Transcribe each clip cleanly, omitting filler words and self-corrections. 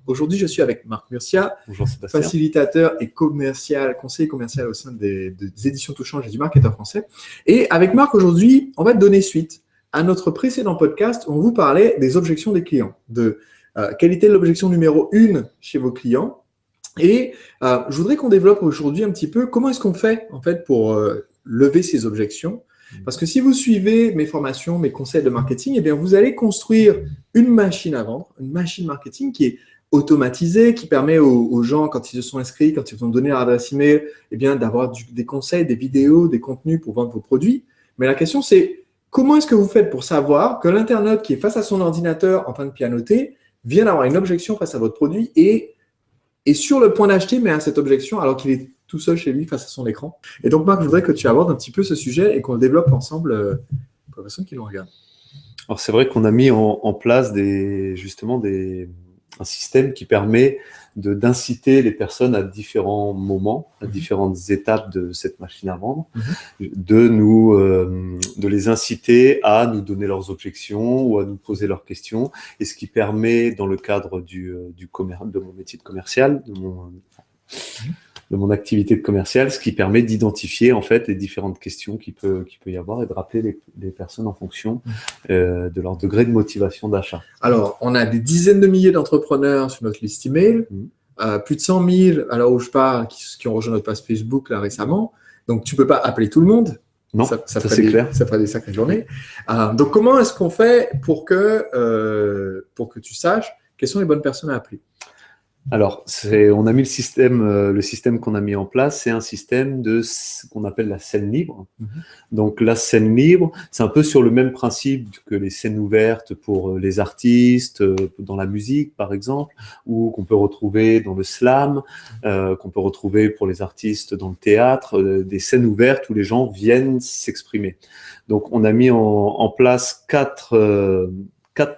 Aujourd'hui, je suis avec Marc Murcia, Bonjour Sébastien. facilitateur et conseiller commercial au sein des éditions Touchange et du marketeur français. Et avec Marc, aujourd'hui, on va donner suite à notre précédent podcast où on vous parlait des objections des clients, de quelle était l'objection numéro 1 chez vos clients. Et je voudrais qu'on développe aujourd'hui un petit peu comment est-ce qu'on fait en fait pour lever ces objections. Parce que si vous suivez mes formations, mes conseils de marketing, eh bien vous allez construire une machine à vendre, une machine marketing qui est automatisée, qui permet aux gens, quand ils se sont inscrits, quand ils ont donné leur adresse email, eh bien d'avoir des conseils, des vidéos, des contenus pour vendre vos produits. Mais la question c'est comment est-ce que vous faites pour savoir que l'internaute qui est face à son ordinateur en train de pianoter vient d'avoir une objection face à votre produit et est sur le point d'acheter, mais à cette objection alors qu'il est tout seul chez lui face à son écran. Et donc, Marc, je voudrais que tu abordes un petit peu ce sujet et qu'on le développe ensemble pour les personnes qui nous regardent. Alors, c'est vrai qu'on a mis en place un système qui permet d'inciter les personnes à différents moments, à différentes étapes de cette machine à vendre, de les inciter à nous donner leurs objections ou à nous poser leurs questions. Et ce qui permet, dans le cadre de mon métier de commercial, de mon activité de commercial, ce qui permet d'identifier en fait les différentes questions qu'il peut y avoir et de rappeler les personnes en fonction de leur degré de motivation d'achat. Alors, on a des dizaines de milliers d'entrepreneurs sur notre liste email, plus de 100 000 à l'heure où je parle qui ont rejoint notre page Facebook là récemment. Donc, tu peux pas appeler tout le monde. Non, ça c'est clair. Ça ferait des sacrées journées. Donc, comment est-ce qu'on fait pour que tu saches quelles sont les bonnes personnes à appeler? Alors, on a mis le système qu'on a mis en place, c'est un système de ce qu'on appelle la scène libre. Donc, la scène libre, c'est un peu sur le même principe que les scènes ouvertes pour les artistes, dans la musique, par exemple, ou qu'on peut retrouver dans le slam, qu'on peut retrouver pour les artistes dans le théâtre, des scènes ouvertes où les gens viennent s'exprimer. Donc, on a mis en place quatre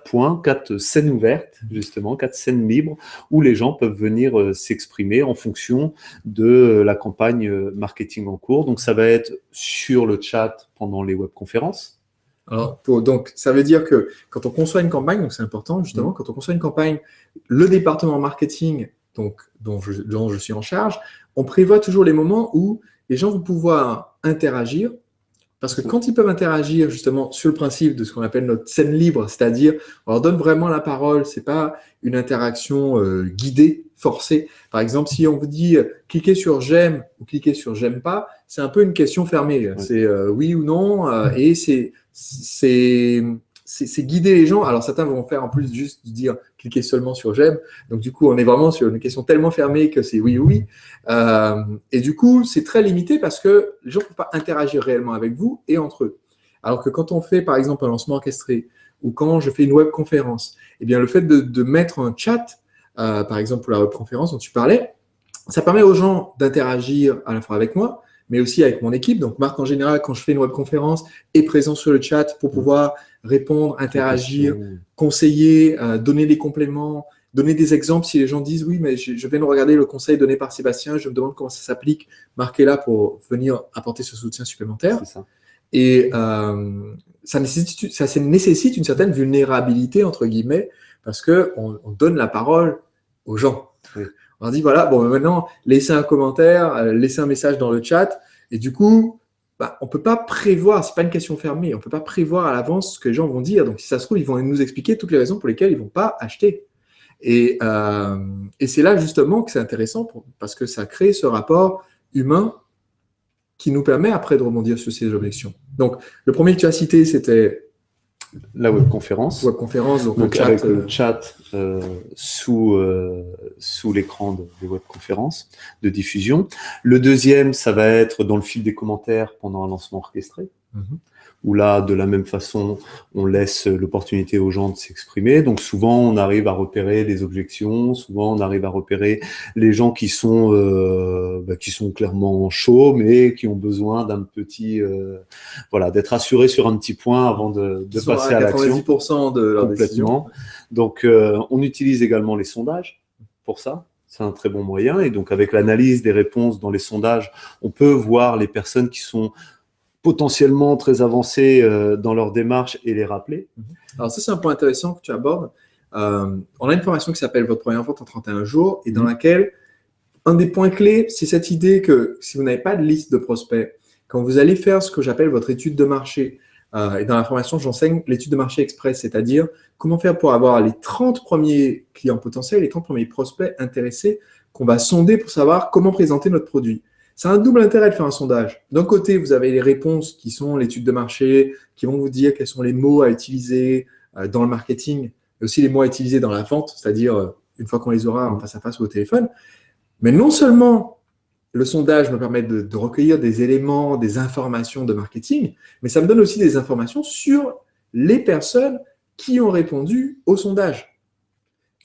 points, 4 scènes ouvertes, justement, 4 scènes libres où les gens peuvent venir s'exprimer en fonction de la campagne marketing en cours. Donc, ça va être sur le chat pendant les webconférences. Alors, donc, ça veut dire que quand on conçoit une campagne, donc c'est important justement, quand on conçoit une campagne, le département marketing dont je suis en charge, on prévoit toujours les moments où les gens vont pouvoir interagir. Parce que quand ils peuvent interagir justement sur le principe de ce qu'on appelle notre scène libre, c'est-à-dire on leur donne vraiment la parole, c'est pas une interaction guidée, forcée. Par exemple, si on vous dit cliquez sur j'aime ou cliquez sur j'aime pas, c'est un peu une question fermée. Ouais. C'est oui ou non et c'est guider les gens. Alors certains vont faire en plus juste dire cliquez seulement sur j'aime. Donc du coup, on est vraiment sur une question tellement fermée que c'est oui ou oui. Et du coup, c'est très limité parce que les gens ne peuvent pas interagir réellement avec vous et entre eux. Alors que quand on fait par exemple un lancement orchestré ou quand je fais une webconférence, eh bien le fait de mettre un chat, par exemple pour la webconférence dont tu parlais, ça permet aux gens d'interagir à la fois avec moi, mais aussi avec mon équipe. Donc, Marc, en général, quand je fais une webconférence, est présent sur le chat pour pouvoir répondre, interagir, conseiller, donner des compléments, donner des exemples. Si les gens disent « Oui, mais je viens de regarder le conseil donné par Sébastien, je me demande comment ça s'applique. » Marc est là pour venir apporter ce soutien supplémentaire. C'est ça. Et ça nécessite une certaine vulnérabilité, entre guillemets, parce qu'on donne la parole aux gens. Oui. On leur dit, voilà, bon, maintenant, laissez un commentaire, laissez un message dans le chat. Et du coup, on ne peut pas prévoir, ce n'est pas une question fermée, on ne peut pas prévoir à l'avance ce que les gens vont dire. Donc, si ça se trouve, ils vont nous expliquer toutes les raisons pour lesquelles ils ne vont pas acheter. Et c'est là, justement, que c'est intéressant parce que ça crée ce rapport humain qui nous permet après de rebondir sur ces objections. Donc, le premier que tu as cité, c'était la webconférence. Donc avec le chat sous l'écran des webconférences de diffusion. Le deuxième, ça va être dans le fil des commentaires pendant un lancement orchestré. Où là, de la même façon, on laisse l'opportunité aux gens de s'exprimer. Donc souvent, on arrive à repérer les objections, souvent on arrive à repérer les gens qui sont clairement chauds, mais qui ont besoin d'un petit, d'être assurés sur un petit point avant de passer à l'action. 90% de leur décision. Donc, on utilise également les sondages pour ça. C'est un très bon moyen. Et donc, avec l'analyse des réponses dans les sondages, on peut voir les personnes qui sont potentiellement très avancées dans leur démarche et les rappeler. Alors ça, c'est un point intéressant que tu abordes. on a une formation qui s'appelle Votre première vente en 31 jours et dans laquelle un des points clés, c'est cette idée que si vous n'avez pas de liste de prospects, quand vous allez faire ce que j'appelle votre étude de marché, et dans la formation, j'enseigne l'étude de marché express, c'est-à-dire comment faire pour avoir les 30 premiers clients potentiels, les 30 premiers prospects intéressés qu'on va sonder pour savoir comment présenter notre produit. C'est un double intérêt de faire un sondage. D'un côté, vous avez les réponses qui sont l'étude de marché, qui vont vous dire quels sont les mots à utiliser dans le marketing, et aussi les mots à utiliser dans la vente, c'est-à-dire une fois qu'on les aura en face à face ou au téléphone. Mais non seulement le sondage me permet de recueillir des éléments, des informations de marketing, mais ça me donne aussi des informations sur les personnes qui ont répondu au sondage.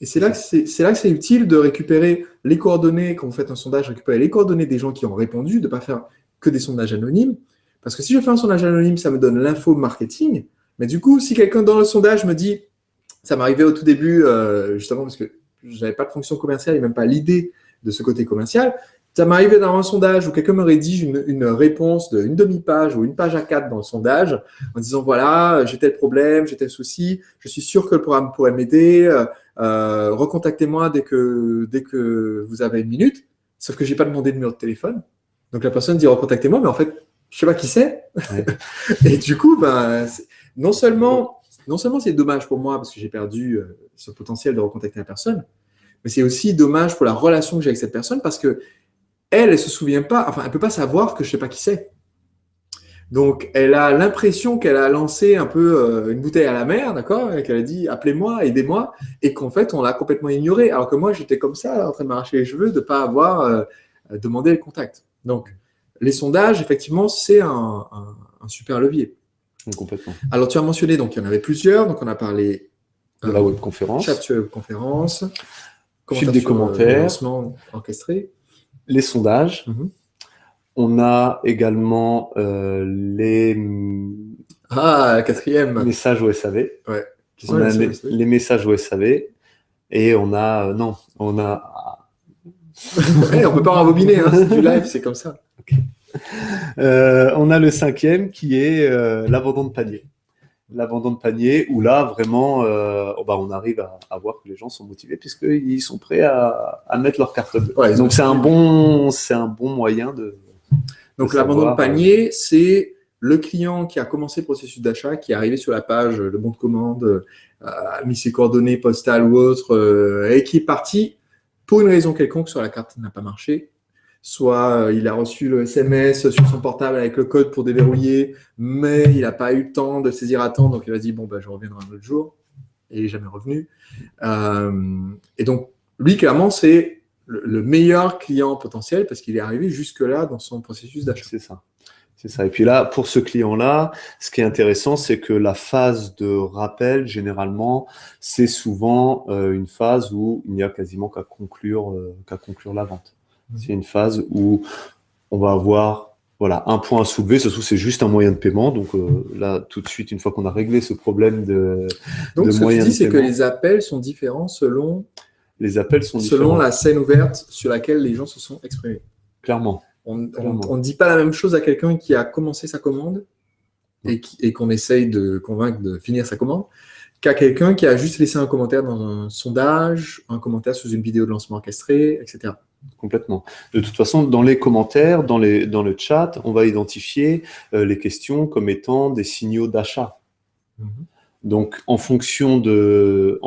Et c'est là que c'est utile de récupérer les coordonnées, quand vous faites un sondage, récupérer les coordonnées des gens qui ont répondu, de ne pas faire que des sondages anonymes. Parce que si je fais un sondage anonyme, ça me donne l'info marketing. Mais du coup, si quelqu'un dans le sondage me dit, ça m'arrivait au tout début, justement parce que je n'avais pas de fonction commerciale et même pas l'idée de ce côté commercial, ça m'arrivait dans un sondage où quelqu'un me rédige une réponse d'une demi-page ou une page A4 dans le sondage en disant voilà, j'ai tel problème, j'ai tel souci, je suis sûr que le programme pourrait m'aider, recontactez-moi dès que vous avez une minute, sauf que j'ai pas demandé de numéro de téléphone. Donc la personne dit recontactez-moi, mais en fait, je sais pas qui c'est. Ouais. Et du coup, non seulement c'est dommage pour moi parce que j'ai perdu ce potentiel de recontacter la personne, mais c'est aussi dommage pour la relation que j'ai avec cette personne parce que elle se souvient pas, enfin, elle peut pas savoir que je sais pas qui c'est. Donc, elle a l'impression qu'elle a lancé un peu une bouteille à la mer, d'accord, et qu'elle a dit appelez-moi, aidez-moi, et qu'en fait, on l'a complètement ignoré. Alors que moi, j'étais comme ça, en train de m'arracher les cheveux, de pas avoir demandé le contact. Donc, les sondages, effectivement, c'est un super levier. Complètement. Alors, tu as mentionné, donc il y en avait plusieurs. Donc, on a parlé de la webconférence, chat sur webconférence, fil des commentaires, lancement orchestré, les sondages. On a également les quatrième messages au SAV. Ouais. On a les messages au SAV et on a ouais, on peut pas rembobiner, hein, c'est du live, c'est comme ça. Okay. On a le cinquième qui est l'abandon de panier. L'abandon de panier où là vraiment on arrive à voir que les gens sont motivés puisqu'ils sont prêts à mettre leur carte bleue. Ouais, donc c'est un bon moyen de. Donc l'abandon de panier, c'est le client qui a commencé le processus d'achat, qui est arrivé sur la page, le bon de commande, a mis ses coordonnées postales ou autres, et qui est parti pour une raison quelconque, soit la carte n'a pas marché, soit il a reçu le SMS sur son portable avec le code pour déverrouiller, mais il n'a pas eu le temps de saisir à temps, donc il a dit bon je reviendrai un autre jour, et il n'est jamais revenu. Et donc lui clairement c'est le meilleur client potentiel parce qu'il est arrivé jusque-là dans son processus d'achat. C'est ça. C'est ça. Et puis là, pour ce client-là, ce qui est intéressant, c'est que la phase de rappel, généralement, c'est souvent une phase où il n'y a quasiment qu'à conclure la vente. C'est une phase où on va avoir un point à soulever. Ça se trouve, c'est juste un moyen de paiement. Donc là, tout de suite, une fois qu'on a réglé ce problème de moyen de paiement. Donc, ce que tu dis, c'est que les appels sont différents selon différents. La scène ouverte sur laquelle les gens se sont exprimés. Clairement. On ne dit pas la même chose à quelqu'un qui a commencé sa commande et qu'on essaye de convaincre de finir sa commande qu'à quelqu'un qui a juste laissé un commentaire dans un sondage, un commentaire sous une vidéo de lancement orchestrée, etc. Complètement. De toute façon, dans les commentaires, dans le chat, on va identifier les questions comme étant des signaux d'achat. Donc, en fonction de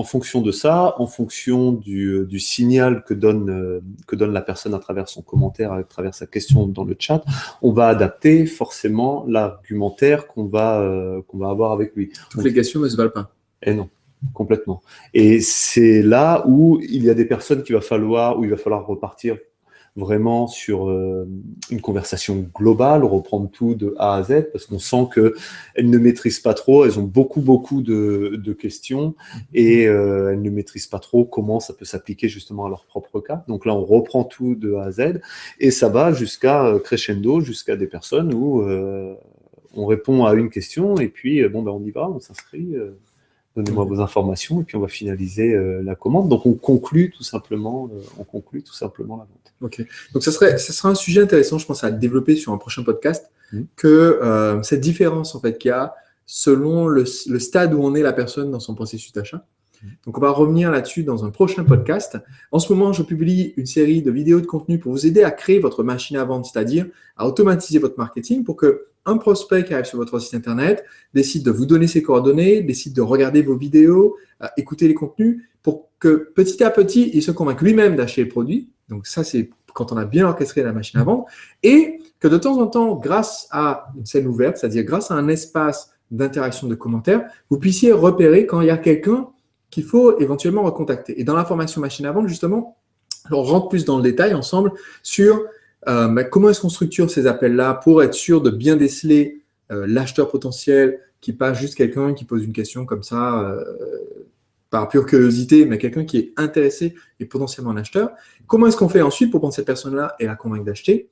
ça, en fonction du signal que donne la personne à travers son commentaire, à travers sa question dans le chat, on va adapter forcément l'argumentaire qu'on va avoir avec lui. Toutes les questions ne se valent pas. Et non, complètement. Et c'est là où il y a des personnes où il va falloir repartir vraiment sur une conversation globale, reprendre tout de A à Z, parce qu'on sent qu'elles ne maîtrisent pas trop, elles ont beaucoup de questions, et elles ne maîtrisent pas trop comment ça peut s'appliquer justement à leur propre cas. Donc là, on reprend tout de A à Z, et ça va jusqu'à crescendo, jusqu'à des personnes où on répond à une question, et puis on y va, on s'inscrit, donnez-moi vos informations, et puis on va finaliser la commande. Donc on conclut tout simplement la vente. Ok. Donc ça sera un sujet intéressant, je pense, à développer sur un prochain podcast, que cette différence en fait qu'il y a selon le stade où on est la personne dans son processus d'achat. Donc, on va revenir là-dessus dans un prochain podcast. En ce moment, je publie une série de vidéos de contenu pour vous aider à créer votre machine à vendre, c'est-à-dire à automatiser votre marketing pour qu'un prospect qui arrive sur votre site internet décide de vous donner ses coordonnées, décide de regarder vos vidéos, écouter les contenus pour que petit à petit, il se convainque lui-même d'acheter le produit. Donc, ça, c'est quand on a bien orchestré la machine à vendre. Et que de temps en temps, grâce à une scène ouverte, c'est-à-dire grâce à un espace d'interaction de commentaires, vous puissiez repérer quand il y a quelqu'un qu'il faut éventuellement recontacter. Et dans la formation machine à vendre, justement, on rentre plus dans le détail ensemble sur comment est-ce qu'on structure ces appels-là pour être sûr de bien déceler l'acheteur potentiel qui pas juste quelqu'un qui pose une question comme ça par pure curiosité, mais quelqu'un qui est intéressé et potentiellement un acheteur. Comment est-ce qu'on fait ensuite pour prendre cette personne-là et la convaincre d'acheter?